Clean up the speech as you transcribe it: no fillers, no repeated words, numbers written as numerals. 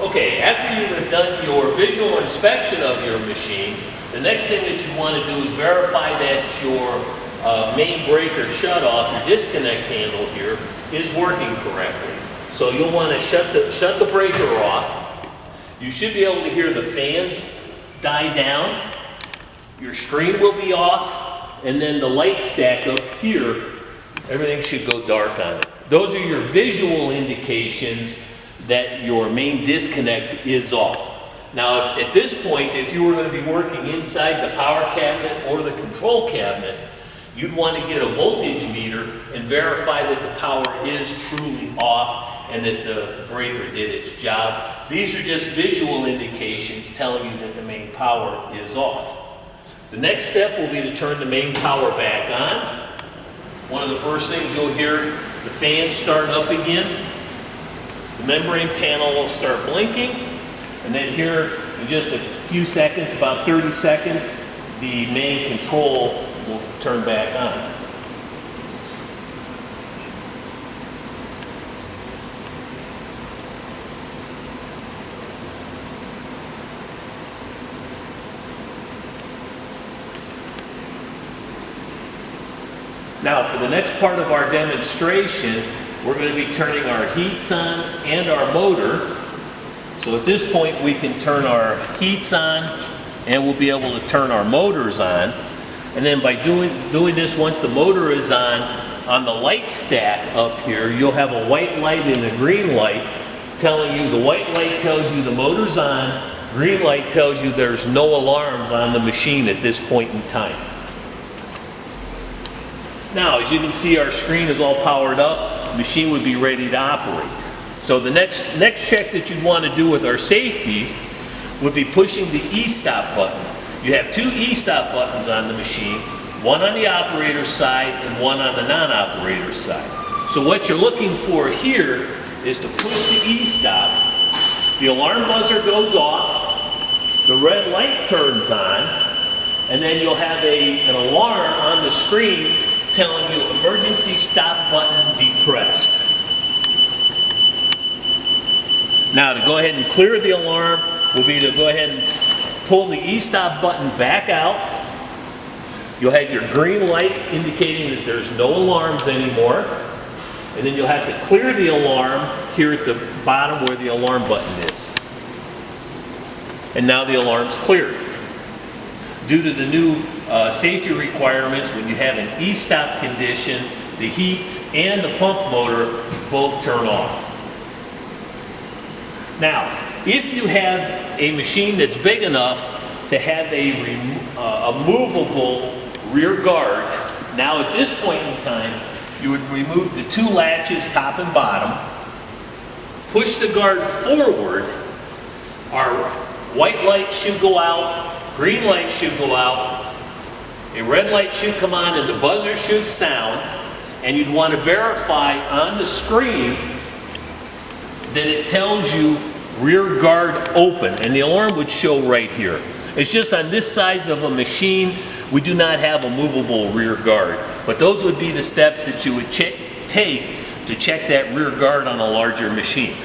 Okay, after you have done your visual inspection of your machine, the next thing that you want to do is verify that your main breaker shutoff, your disconnect handle here, is working correctly. So you'll want to shut the breaker off. You should be able to hear the fans die down. Your screen will be off, and then the light stack up here, everything should go dark on it. Those are your visual indications that your main disconnect is off. Now, at this point, if you were going to be working inside the power cabinet or the control cabinet, you'd want to get a voltage meter and verify that the power is truly off and that the breaker did its job. These are just visual indications telling you that the main power is off. The next step will be to turn the main power back on. One of the first things you'll hear, the fans start up again. The membrane panel will start blinking, and then here in just a few seconds, about 30 seconds, the main control will turn back on. Now, for the next part of our demonstration, we're going to be turning our heats on and our motor. So at this point, we can turn our heats on and we'll be able to turn our motors on. And then by doing this, once the motor is on the light stack up here, you'll have a white light and a green light telling you, the white light tells you the motor's on, green light tells you there's no alarms on the machine at this point in time. Now, as you can see, our screen is all powered up. The machine would be ready to operate. So the next check that you'd want to do with our safeties would be pushing the e-stop button. You have two e-stop buttons on the machine, one on the operator's side and one on the non-operator's side. So what you're looking for here is to push the e-stop, the alarm buzzer goes off, the red light turns on, and then you'll have an alarm on the screen telling you emergency stop button depressed. Now, to go ahead and clear the alarm will be to go ahead and pull the e-stop button back out. You'll have your green light indicating that there's no alarms anymore. And then you'll have to clear the alarm here at the bottom where the alarm button is. And now the alarm's cleared. Due to the new safety requirements, when you have an e-stop condition, the heats and the pump motor both turn off. Now, if you have a machine that's big enough to have a movable rear guard, now at this point in time, you would remove the two latches, top and bottom, push the guard forward, our white light should go out, green light should go out, a red light should come on, and the buzzer should sound, and you'd want to verify on the screen that it tells you rear guard open, and the alarm would show right here. It's just on this size of a machine, we do not have a movable rear guard, but those would be the steps that you would take to check that rear guard on a larger machine.